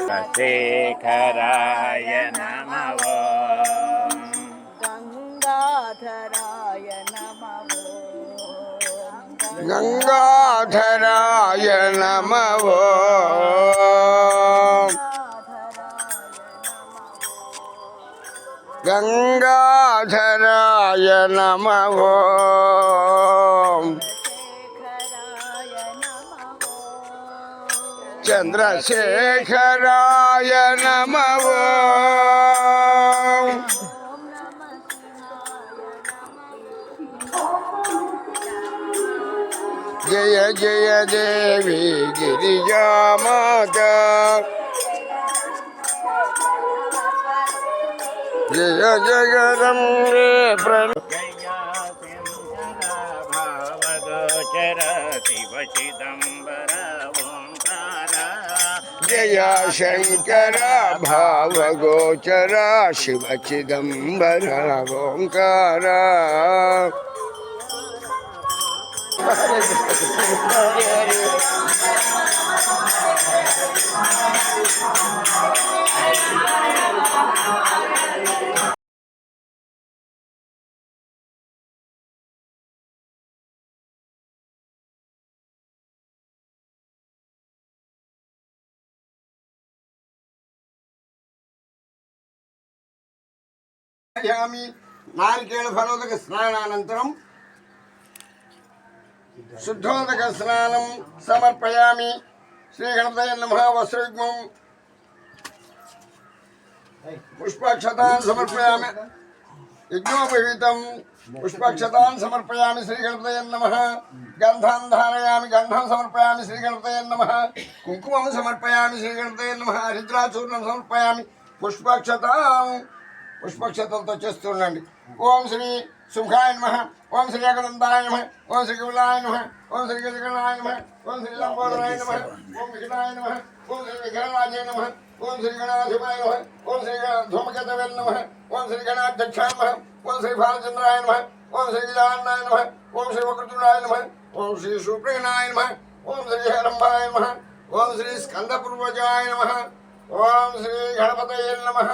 शेखराय नमः गंगाधराय नमः गंगाधराय नमः गंगाधराय नमः चंद्रशेखराय नमः जय जय देवी गिरिजा माता जय जगदम्बे भावगोचर शिव चिदंबर ओंकार जय शंकर भावगोचर शिव चिदंबर ओंकार नारिकेल फलोदक स्नानानन्तरं शुद्धोदक स्नानं समर्पयामि। श्री गणपतये नमः। वस्त्रयुग्मं पुष्पाक्षतान् समर्पयामि। यज्ञोपवीतं पुष्पाक्षतान् समर्पयामि। श्री गणपतये नमः। गन्धान् धारयामि। गन्धं समर्पयामि। श्री गणपतये नमः। कुङ्कुमं समर्पयामि। श्री गणपतये नमः। हरिद्राचूर्णं समर्पयामि। पुष्पाक्षतां पुष्पक्षतलతో చేస్తుండండి। ఓం శ్రీ సుఖాయ నమః, ఓం శ్రీ ఏకదంతాయ నమః, ఓం శ్రీ కపిలాయ నమః, ఓం శ్రీ గజగణాయ నమః, ఓం శ్రీ లంబోదరాయ నమః, ఓం విఘ్నాయ నమః, ఓం శ్రీ విఘ్నరాజాయ నమః, ఓం శ్రీ గణాధిపాయ నమః, ఓం శ్రీ ధూమకేతవే నమః, ఓం శ్రీ గణాధ్యక్షాయ నమః, ఓం శ్రీ బాలచంద్రాయ నమః, ఓం శ్రీ గజాననాయ నమః, ఓం శ్రీ వక్రతుండాయ నమః, ఓం శ్రీ సుప్రగణాయ నమః, ఓం శ్రీ హేరంబాయ నమః, ఓం శ్రీ స్కందపూర్వజాయ నమః, ఓం శ్రీ గణపతయే నమః।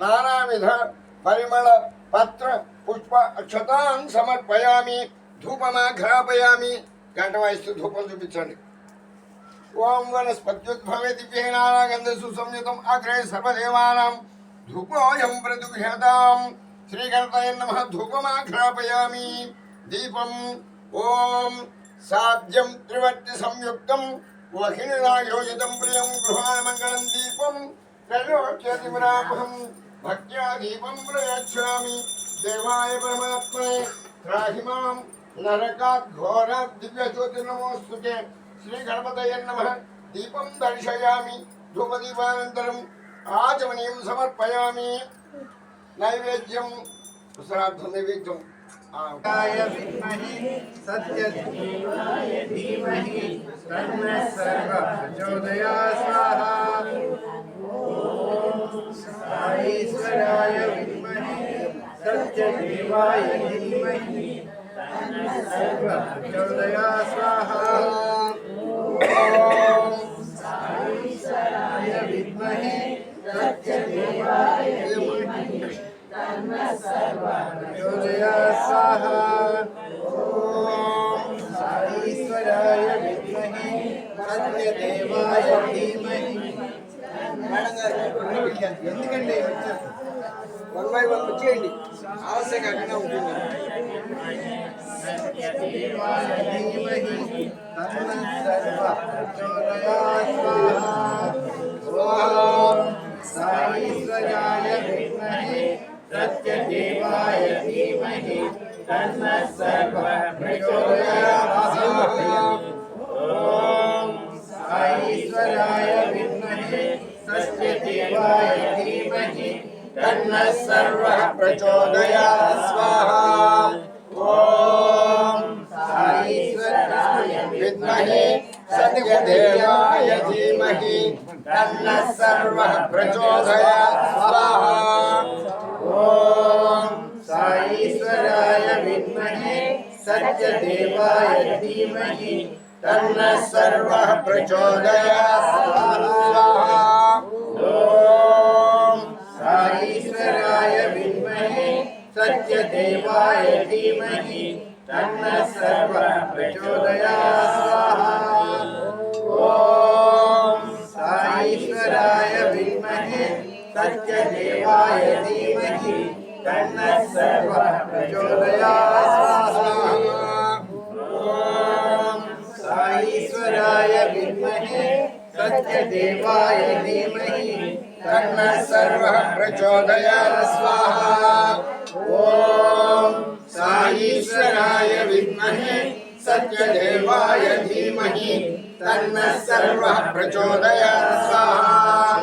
नानाविध परिमल पत्र पुष्प अक्षतान् समर्पयामि। धूपमाघ्रापयामि। घंटवायस्तु धूपं चूपिंचंడి। ओम वनस्पत्युद्भवे दिव्येनागन्धे सुसंयुतम् अग्रे सर्वदेवानां धूपोऽयं प्रदुह्यताम्। श्रीगणपतये नमः। धूपमाघ्रापयामि। दीपम् ओम साध्यं त्रिवर्ति संयुक्तं वहिनिना योजितं प्रियं गृहाणमङ्गलं दीपं त्रैलोक्यतिमरापहं भक्त्या दीपं प्रयच्छामि। देवाय परमात्मने त्राहि मां नरकात् घोरात् दिव्यज्योतिर्नमोऽस्तुते। श्रीगणपतये नमः। दीपं दर्शयामि। धूपदीपानन्तरम् आचमनीयं समर्पयामि। नैवेद्यं श्राद्धं नैवेद्यं सत्यदेवाय धीमहि तन्नः सर्वः प्रचोदयात् स्वाहा। ईश्वराय विद्महे सत्यदेवाय धीमहि तन्नः सर्वः प्रचोदयात् स्वाहा। ईश्वराय विद्महे सत्यदेवाय धीमहि तन्नः सर्वः प्रचोदयात् स्वाहा। ईश्वराय विद्महे सत्यदेवाय धीमहि ఎందుకండి వన్ బై వన్ వచ్చేయండి ఆలస్యం కాకుండా ఉంటుంది। ఈశ్వరాయ విద్మహే సత్యదేవాయ ధీమహి తన్నః సర్వః ప్రచోదయాత్। ఓం ఈశ్వరాయ విద్మహే सत्यदेवाय धीमहि तन्नः सर्वः प्रचोदयात् स्वाहा। ॐ ईश्वराय विद्महे सत्यदेवाय धीमहि तन्नः सर्वः प्रचोदयात् स्वाहा। ॐ ईश्वराय विद्महे सत्यदेवाय धीमहि तन्नः सर्वः प्रचोदयात् स्वाहा। देवाय धीमहि तन्नः सर्वः प्रचोदयात् स्वाहा ॐ साईश्वराय विद्महे सत्यदेवाय धीमहि तन्नः सर्वः प्रचोदयात् स्वाहा ॐ साईश्वराय विद्महे सत्यदेवाय धीमहि तन्नः सर्वः प्रचोदयात् स्वाहा ॐ साईश्वराय विद्महे सत्यदेवाय धीमहि तन्नः सर्वः प्रचोदयात् स्वाहा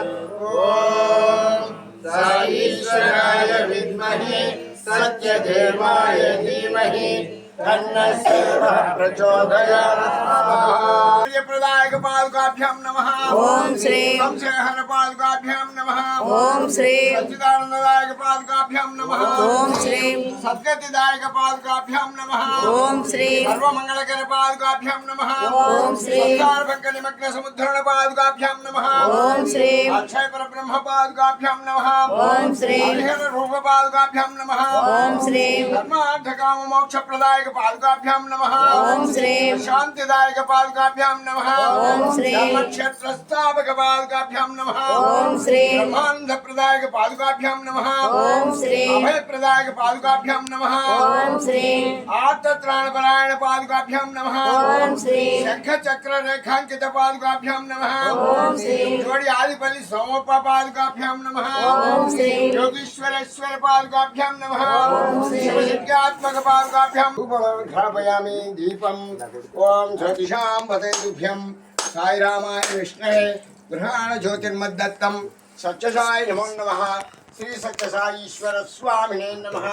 ॐ साईश्वराय विद्महे सत्यदेवाय धीमहि तन्नः सर्वः प्रचोदयात् स्वाहा प्रदायक पादुकाभ्यां नमः ओम श्री संशयहर पादुकाभ्यां नमः ओम श्री सच्चिदानंददायक पादुकाभ्यां नमः ओम श्री सद्गतिदायक पादुकाभ्यां नमः ओम श्री सर्वमंगलकर पादुकाभ्यां नमः ओम श्री संसारभङ्गनिमग्न समुद्धरण पादुकाभ्यां नमः ओम श्री अक्षय परब्रह्म पादुकाभ्यां नमः ओम श्री हरिहर रूप पादुकाभ्यां नमः ओम श्री धर्मार्थ काम मोक्ष प्रदायक पादुकाभ्यां नमः ओम श्री शांतिदायक पादुकाभ्यां नमः ओम श्री धर्मक्षेत्र स्थापक पादुकाभ्यां नमः ओम श्री ब्रह्मानंद प्रदायक पादुकाभ्यां नमः ओम श्री अभय प्रदायक पादुकाभ्यां नमः ओम श्री आर्तत्राणपरायण पादुकाभ्यां नमः ओम श्री शंख चक्र रेखांकित पादुकाभ्यां नमः ओम श्री जोड़ी आदिपल्ली सोमोप पादुकाभ्यां नमः ओम श्री योगीश्वरेश्वर पादुकाभ्यां नमः ओम श्री शिवसिद्ध्यात्मक पादुकाभ्यां धूपमर्घापयामि दीपम् ओम ज्योतिषां पतेभ्यं साई रामाय विष्णवे गृहाण ज्योतिर्मद्दत्तं सत्यसाई नमो नमः श्री सत्यसाई ईश्वर स्वामिने नमः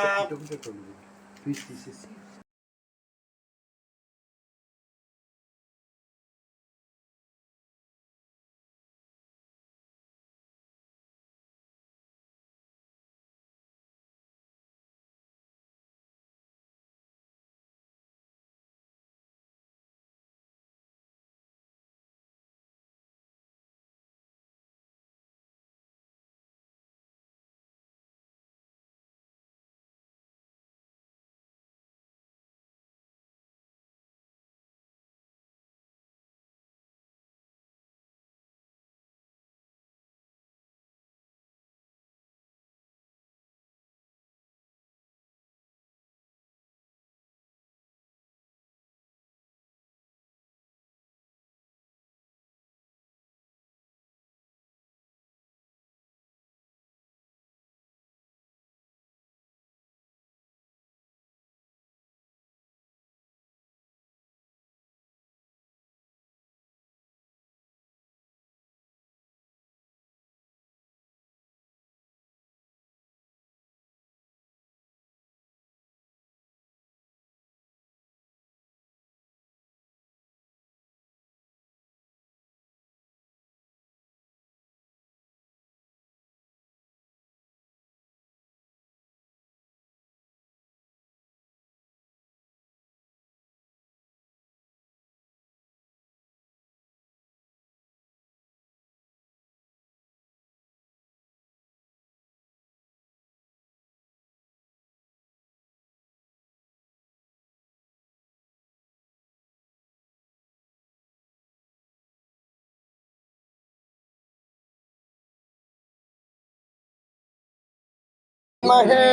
महे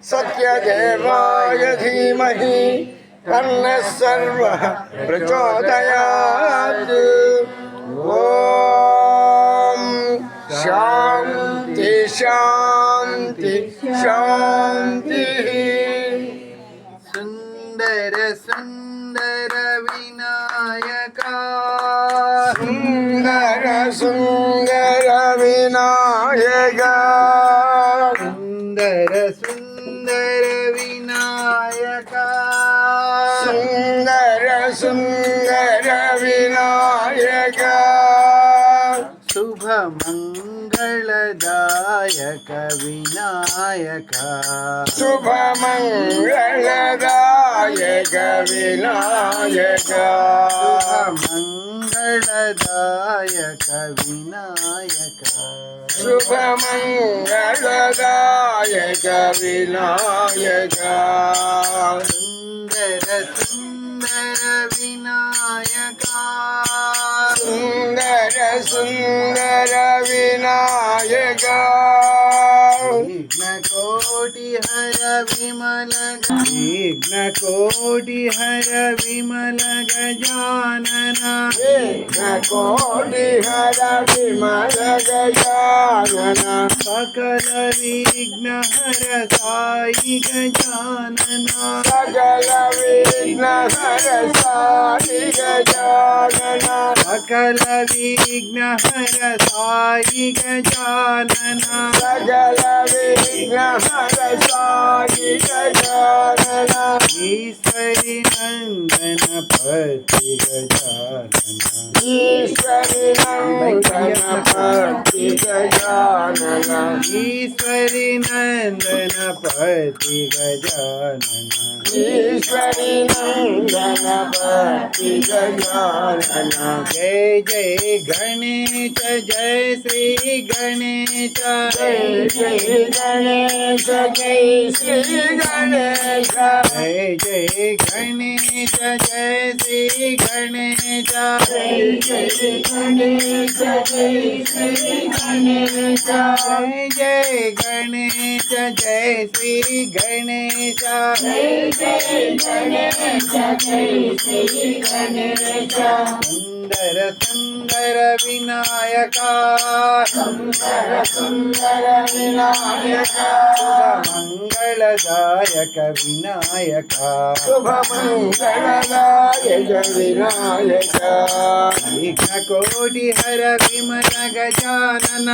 सत्यदेवाय धीमहि तन्नः सर्वः प्रचोदयात् ॐ शान्ति शान्ति शान्तिः सुन्दर सुन्दर विनायका सुन्दर सुन्दर विनायका सुन्दर सुन्दर विनायका सुन्दर सुन्दर विनायका शुभमङ्गलदायक विनायका शुभमङ्गलदायक विनायका शुभमङ्गलदायक शुभमङ्गलदायक विनायक शुभमङ्गलदायक विनायक सुन्दर सुन्दर विनायक सुन्दर सुन्दर विनायक विघ्नकोटिहर विमल विघ्नकोटिहर विमल गजानन विघ्नकोटिहर विमल गजानन सकल विघ्नहर साई गजानन सकल विघ्नहर साई गजानन सकल विघ्नहर साई गजानन सकल विघ्नहर साई गजानन ईश्वरी नंदन पति गजानन ईश्वरी नंदन पति गजानन ईश्वरी नंदन पति गजानन ईश्वरी नंदन पति गजानन जय जय गणेश जय श्री गणेश जय जय गणेश जय श्री गणेश जय जय गणेश जय श्री गणेश जय जय गणेश जय श्री गणेश जय जय गणेश जय श्री गणेश जय जय गणेश जय श्री गणेश सुंदर सुंदर विनायक सुन्दर सुन्दर विनायक मंगलदायक विनायक शुभमङ्गलदायक विनायक विघ्नकोटि हर विमल गजानन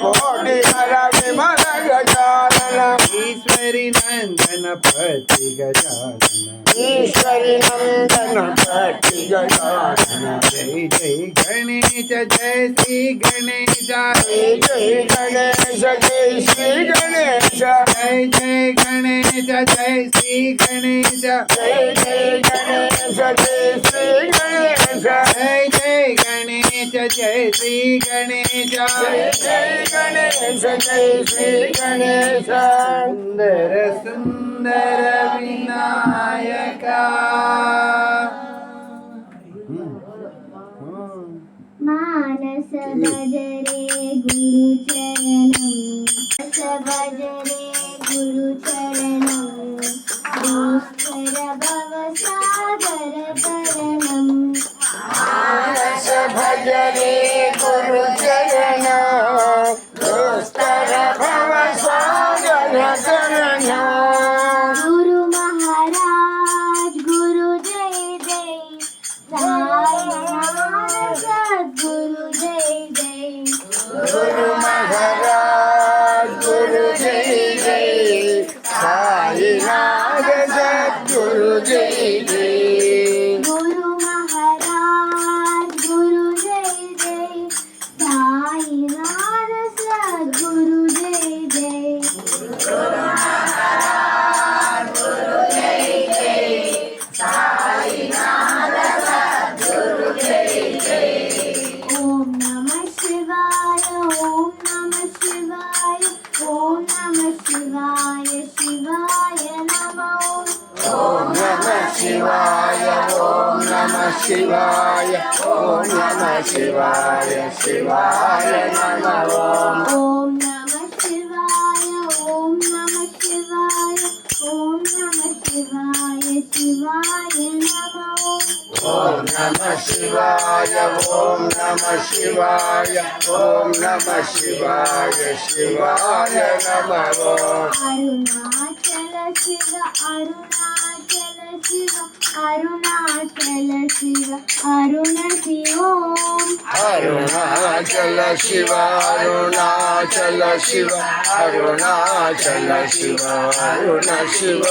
कोटिहर विमल गजानन ईश्वरी नंदन पति गजानन ईश्वरी नंदन पति गजानन जय जय गणेश जय श्री गणेश जय जय गणेश जय श्री गणेश जय जय गणेश जय श्री गणेश जय जय गणेश जय श्री गणेश जय जय गणेश जय श्री गणेश जय जय गणेश जय श्री गणेश सुंदर सुंदर विनायक मानस भजरे गुरुचरणं मानस भजरे गुरुचरणं दुष्कर भवसागर तरणं मानस भजरे गुरुचरण दुष्कर भवसागर तरण गुरु महाराज गुरु जय जय साईनाथ सद्गुरु जय जय गुरु महाराज गुरु जय जय साईनाथ सद्गुरु जय जय गुरु महाराज गुरु जय जय साईनाथ सद्गुरु जय जय ओम नमः शिवाय ओम नमः शिवाय ओम नमः शिवाय शिवाय नमः ओम नमः शिवाय ओम नमः शिवाय ओम नमः शिवाय शिवाय नमः ओम नमः शिवाय ओम नमः शिवाय ओम नमः शिवाय शिवाय नमः ओम नमः शिवाय ओम नमः शिवाय ओम नमः शिवाय शिवाय नमः अरुणाचल शिव अरुणाचल शिव अरुणाचल शिव अरुण ओम अरुणाचल शिव अरुणाचल शिव अरुणाचल शिव अरुण शिव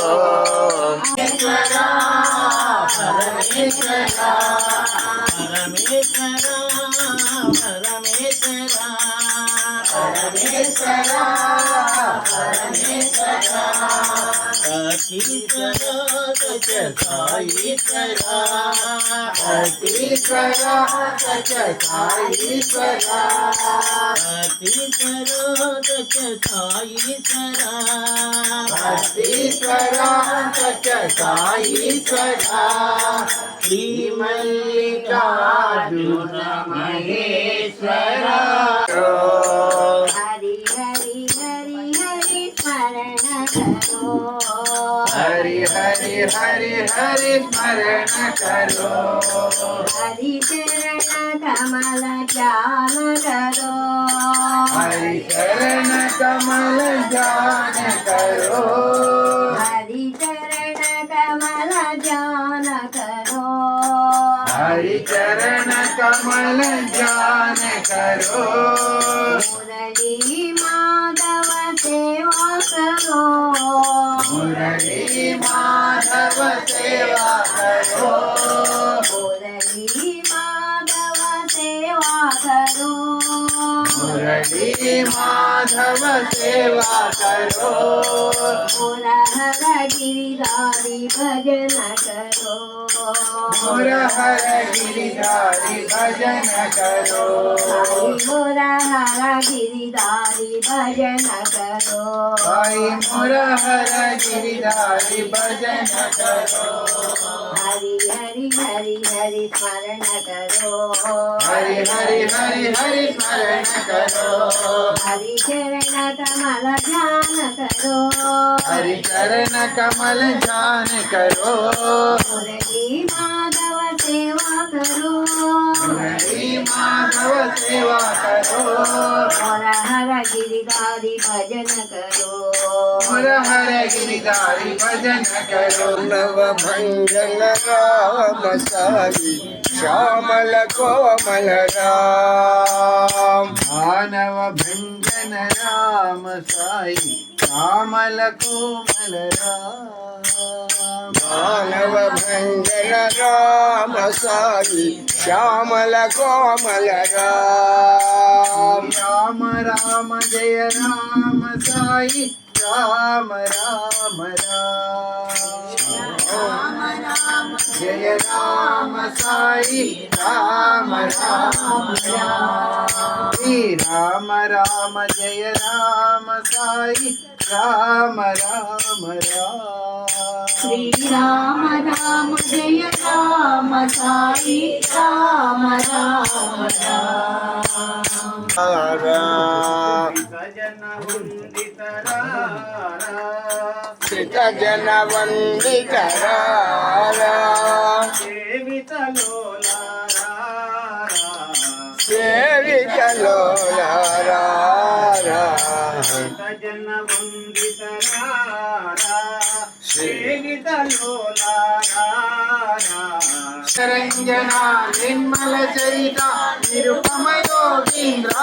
పరమేశ్వరా పరమేశ్వరా సతీశ్వరా సత్య సాయీశ్వరా సతీశ్వరా సత్య సాయీశ్వరా సతీశ్వరా సత్య సాయీశ్వరా సతీశ్వరా సత్య సాయీశ్వరా శ్రీ మల్లికార్జున మహేశ్వరా హరి హరి హరి హరి స్మరణ కరో హరి హరి హరి హరి స్మరణ కరో హరి చరణ కమల ధ్యాన కరో హరి చరణ కమల ధ్యాన కరో హరి చరణ కమల ధ్యాన కరో హరి చరణ కమల ధ్యాన కరో మురళీ మాధవ సేవా కరో మురళీ మాధవ సేవా కరో మురళీ మాధవ సేవా కరో మురళీ మాధవ సేవా కరో మురహర గిరిధారి భజన కరో మురహర గిరిధారి భజన కరో మురహర గిరిధారి భజన కరో సాయి మురహర గిరిధారి భజన కరో హరి హరి హరి హరి స్మరణ కరో హరి హరి హరి హరి స్మరణ కరో హరి చరణ కమల ధ్యాన కరో హరి చరణ కమల ధ్యాన కరో మురళీ మాధవ సేవా కరో మురళీ మాధవ సేవా కరో మురహర గిరిధారి భజన కరో మురహర గిరిధారి భజన కరో నవ భంజన రామ సాయి శ్యామల కోమల రామ మానవ భంజన రామ సాయి శ్యామల కోమల రామ మానవ భంజన రామ సాయి శ్యామల కోమల రామ రామ రామ జయ రామ సాయి రామ రామ రామ జయ రామ సాయి రామ రామ శ్రీ రామ రామ జయ రామ సాయి రామ రామ శ్రీ రామ రామ జయ రామ సాయి రామ రామ శ్రిత జన వందిత సేవిత లోల జన వందిత రంజన నిర్మల చరిత నిరుపమ యోగీంద్ర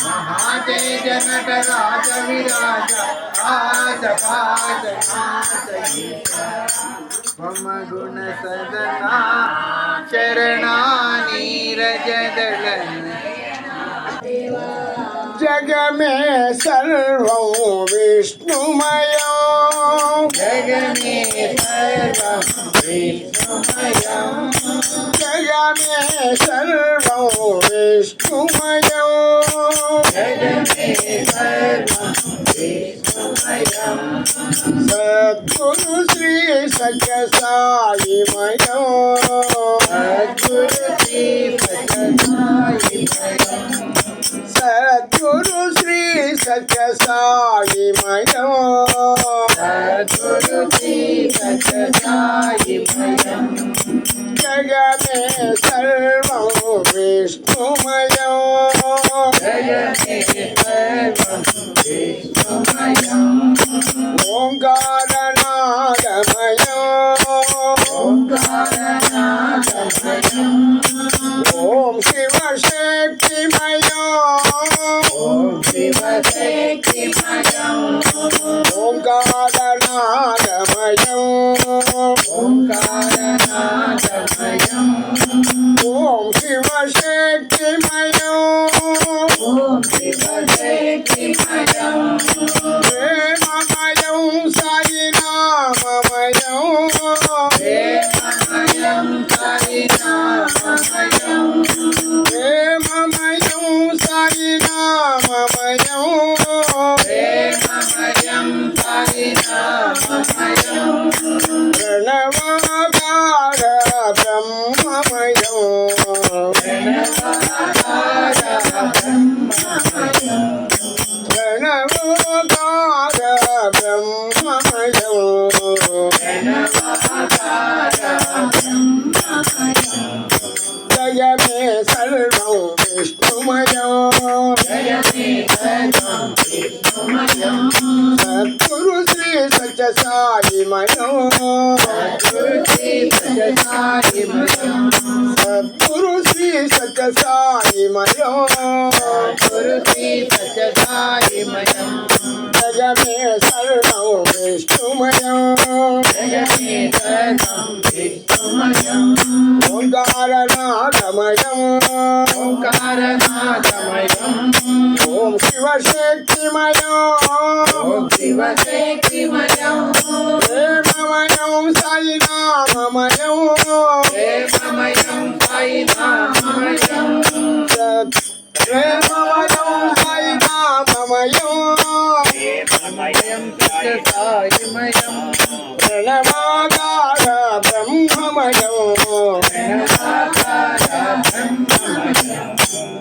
మహాతేజ నట రాజ విరాజ ఆజ పాజ మమ గుణ సదనా చరణా నీరజ దళన जग में सर्वं विष्णुमयो जग में सर्वं विष्णुमयं जग में सर्वं विष्णुमयो जग में सर्वं विष्णुमयं सद्गुरु श्री सत्य साई मयो सद्गुरु श्री सत्य साई मयं सद्गुरु श्री सत्य साई मयो सद्गुरु श्री सत्य साई मयं जग में सर्वं विष्णुमयो जग में सर्वं विष्णुमयं ओंकारनादमयो ओंकारनादमयं ओम शिव शक्तिमयो ओम शिव शक्तिमयं ओंकारनादमयो ओंकारनादमयं సత్యసాయిమయం సద్గురు శ్రీ సత్యసాయిమయం గురు శ్రీ సత్యసాయిమయం జగమే సర్వం విష్ణుమయం జగమే సర్వం విష్ణుమయం ఓంకారనాథమయం ఓంకారనాథమయం ఓం శివశక్తిమయం ఓం శివశక్తిమయం ప్రేమమయం సాయినామమయం ప్రేమమయం సాయినామమయం ప్రేమమయం సాయినామమయం ప్రేమమయం సత్యసాయిమయం ప్రణవాకార బ్రహ్మమయం ప్రణవాకార బ్రహ్మమయం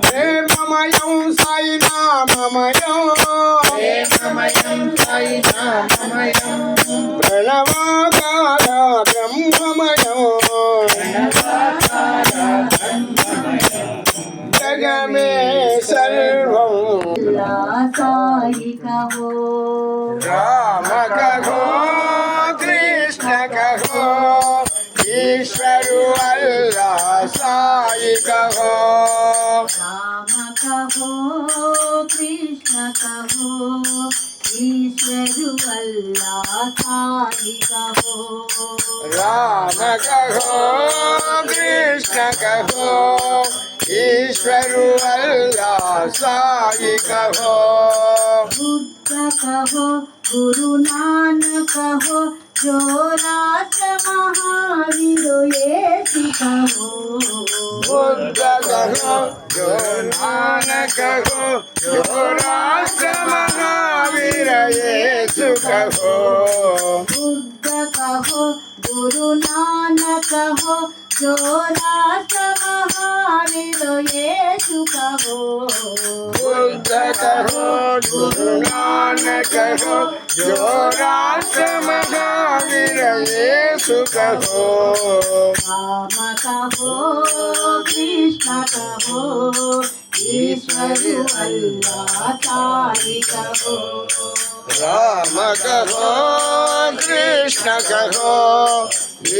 ప్రేమమయం సాయినామమయం ప్రేమమయం సాయినామమయం ప్రణవాకార బ్రహ్మమయం ప్రణవాకార బ్రహ్మమయం జగమే సర్వం సాయి కహో రామ కహో కృష్ణ కహో ఈశ్వరు అల్లాహ్ సాయి కహో రామ కహో కృష్ణ కహో ఈశ్వరు అల్లా సాయి కహో రామ కహో కృష్ణ కహో ఈశ్వరు అల్లాహ్ సాయి కహో बुद्ध कहो गुरु नानक कहो जो राष्ट्र महावीर येसु कहो बुद्ध कहो जो नानक कहो जो राष्ट्र महावीर येसु कहो बुद्ध कहो गुरु नानक कहो जो राष्ट्र महावीर येसु कहो बुद्ध कहो गुरु नानक कहो जो राष्ट्र महावीर येसु कहो राम कहो कृष्ण कहो ईश्वरु अल्लाह साई कहो राम कहो कृष्ण कहो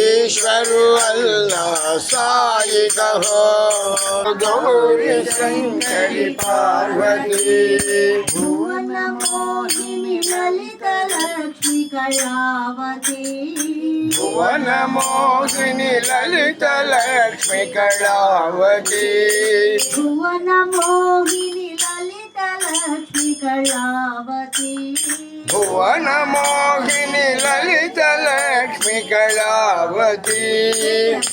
ईश्वरु अल्लाह साई कहो गौरी शंकरी पार्वती भुवन मोहिनी ललित लक्ष्मी कलावती भुवन मोहिनी ललित लक्ष्मी कलावती भुवन मोहिनी ललित लक्ष्मी कलावती भुवन मोहिनी ललित लक्ष्मी कलावती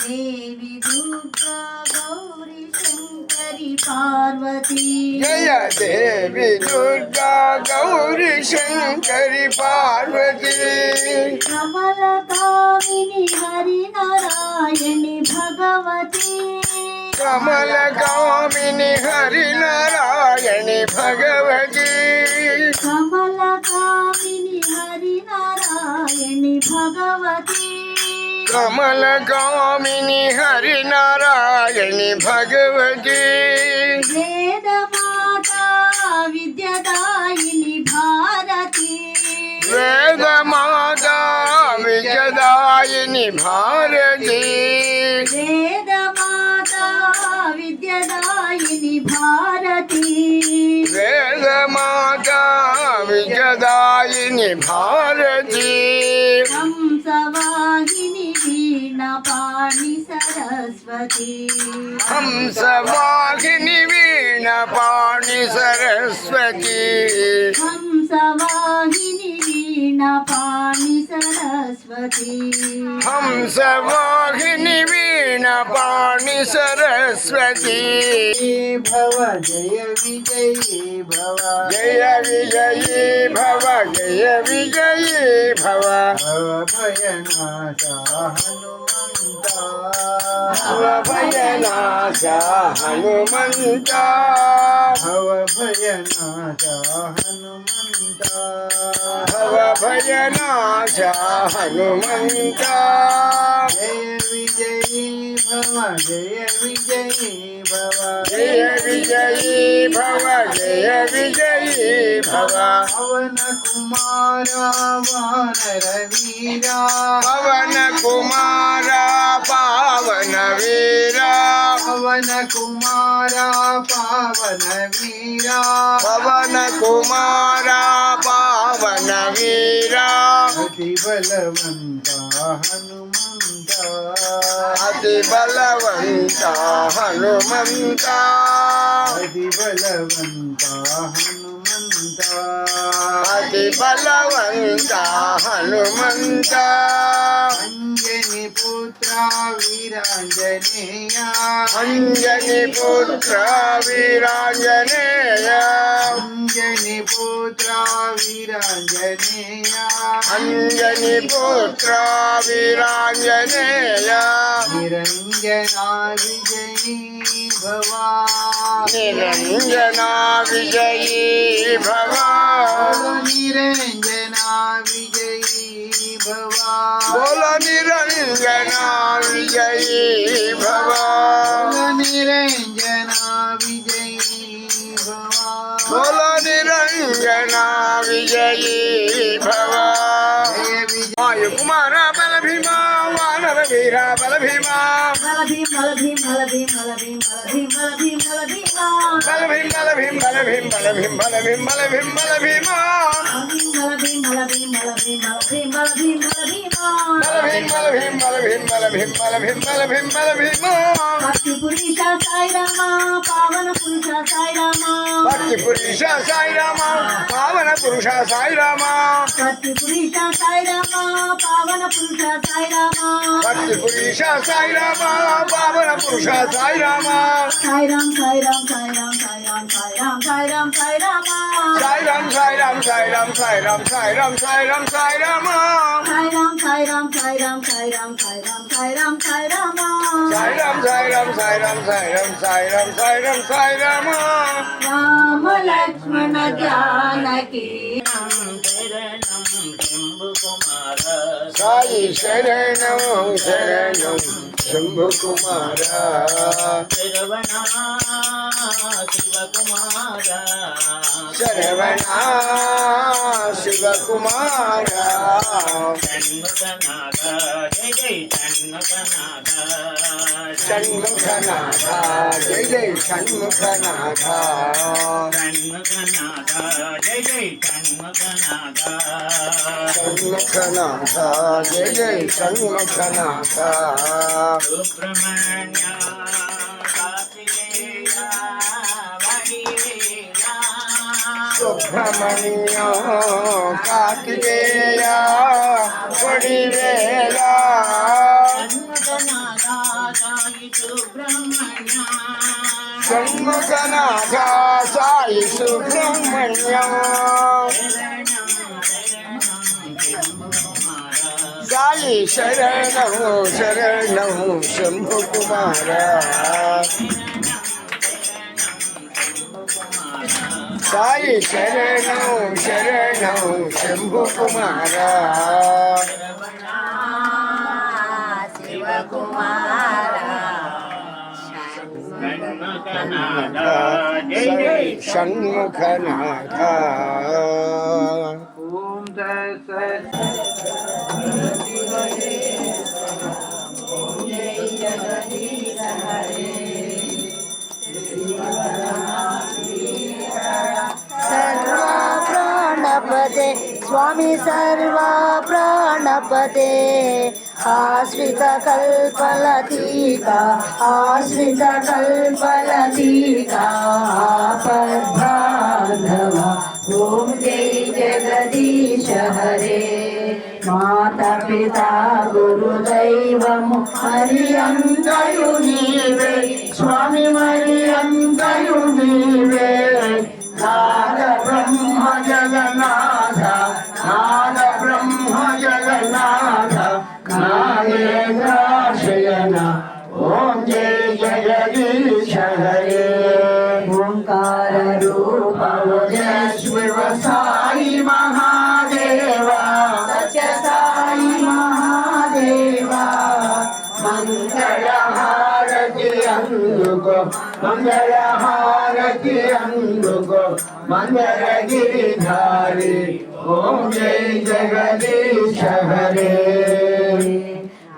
देवी दुर्गा गौरी शंकरी पार्वती जय देवी दुर्गा गौरी शंकरी पार्वती कमलकामिनी हरि नारायणी भगवती कमलकामिनी हरि नारायणी भगवती कमलकामिनी हरि नारायणी भगवती कमलकामिनी हरि नारायणी भगवती वेद माता विद्यादायिनी भारती वेद माता विजयदायिनी भारती वेद माता विद्यादायिनी भारती वेद माता विजयदायिनी भारती हंसवाहिनी वीणा पाणि सरस्वती हंसवाहिनी वीणा पाणि सरस्वती हंसवाहिनी वीणा पाणि सरस्वती हंसवाहिनी वीणा पाणि सरस्वती भव जय विजयी भव जय विजयी भव जय विजयी भव भयनाशा हनुमन्ता भव भयनाशा हनुमन्ता भव भयनाशा हनुमन्ता भव भयनाशा हनुमन्ता जय विजयी भव जय विजयी भव जय विजयी भव जय विजयी भव पवन कुमारा वानर वीरा पवन कुमारा పవన కుమారా పావన వీరా పవన కుమారా పావన వీరా అతి బలవంత హనుమంత అతి బలవంత హనుమంత అతి బలవంత హనుమంత అతి బలవంత హనుమంత అంజని పుత్ర వీరాంజనేయ అంజని పుత్ర వీరాంజనేయ అంజని పుత్ర వీరాంజనేయ అంజని పుత్ర వీరాంజనేయ నిరంజనా విజయీ భవా నిరంజనా విజయీ భవ నిరంజనా విజయీ భవా బోల నిరంజనా విజయీ భవ నిరంజనా విజయీ భవా బోల నిరంజనా విజయీ భవ జయ విజయ వాయు కుమార బల భీమా వానర వీర బల భీమా బల భీం బల భీం బల భీం బల భీం బల భీం బల భీం బల భీం బల భీం బల భీం బల భీం బల భీం బల భీం బల భీం బల భీమా బల భీం బల భీం బల భీం బల భీం బల భీం బల భీం బల భీం బల భీం బల భీం బల భీం బల భీం బల భీం బల భీమా భక్తి పురుష సాయి రామ పావన పురుష సాయి రామ భక్తి పురుష సాయి రామ పావన పురుష సాయి రామ భక్తి పురుష సాయి రామ పావన పురుష సాయి రామ భక్తి పురుష సాయి రామ పావన పురుష సాయి రామ సాయి రామ్ సాయి రామ్ సాయి రామ్ సాయి రామ్ సాయి రామ్ సాయి రామ్ సాయి రామ సాయి రామ్ సాయి రామ్ సాయి రామ్ సాయి రామ్ సాయి రామ్ సాయి రామ్ సాయి రామ సాయి రామ్ సాయి రామ్ సాయి రామ్ సాయి రామ్ సాయి రామ్ సాయి రామ్ సాయి రామ సాయి రామ్ సాయి రామ్ సాయి రామ్ సాయి రామ్ సాయి రామ్ సాయి రామ్ సాయి రామ రామ లక్ష్మణ జానకి సాయి శరణం శరణం శంభు కుమార శరవణ శివ కుమార షణ్ముఖనాథ జయ జయ షణ్ముఖనాథ షణ్ముఖనాథ జయ జయ షణ్ముఖనాథ సుబ్రహ్మణ్య కార్తికేయ కొడివేల షణ్ముఖనాథ సాయి సుబ్రహ్మణ్య సాయి శరణం శరణం శంభు కుమార సాయి శరణం శరణం శంభు కుమార శివ కుమార షణ్ముఖనాథ ఓం తత్సత్ सर्वा प्राणपते स्वामी सर्वा प्राणपते आश्रित कल्पलतिका आश्रित कल्पलतिका आपद्बान्धवा ओम जय जगदीश हरे माता पिता गुरुदैवము మరి అంతయు నీవే స్వామి మరి అంతయు నీవే నాద బ్రహ్మ జగన్నాథ నాద బ్రహ్మ జగన్నాథ నాగేంద్రాశయన ఓం జయ జగదీశ హరే ఓంకార రూప శివ సాయి మహాదేవ సత్య సాయి మహాదేవ మంగళ హారతి అందుకో మంగళ హారతి అందుకో మంగళ గిరిధారి ఓం జయ జగదీశ హరే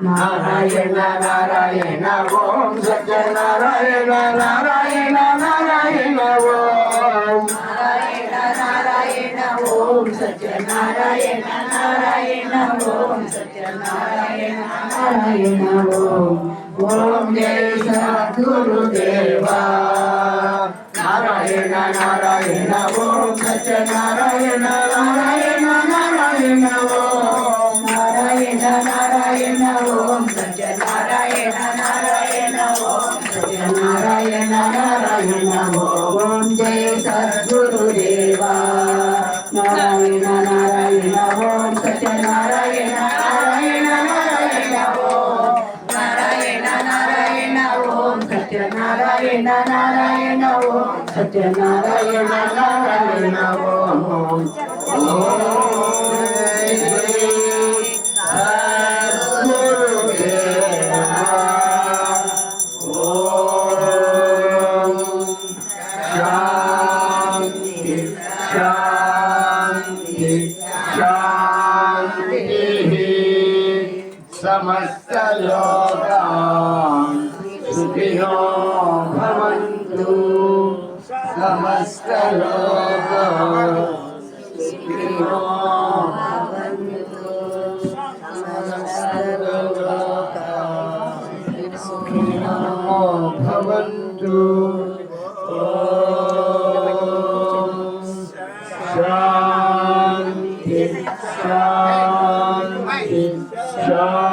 నారాయణ నారాయణ ఓం సత్యనారాయణ నారాయణ నారాయణ ఓం నారాయణ నారాయణ ఓం సత్యనారాయణ నారాయణ ఓం సత్యనారాయణ నారాయణ ఓం ఓం జై సద్గురుదేవా నారాయణ నారాయణ ఓం సత్యనారాయణ నారాయణ నారాయణ ఓం నారాయణ నారాయణ ఓం సత్యనారాయణ నారాయణ ఓం సత్యనారాయణ నారాయణ ఓం జయ సద్గురుదేవా నారాయణ నారాయణ ఓం సత్యనారాయణ నారాయణ నారాయణ ఓం నారాయణ నారాయణ ఓం సత్యనారాయణ నారాయణ ఓం సత్యనారాయణ నారాయణ ఓం సమస్త లోకాన్ సుఖినో భవంతు సమస్త లోకాన్ సుఖినో భవంతు సమస్త లోకాన్ సుఖినో భవంతు ఓం శాంతి శాంతి శాంతి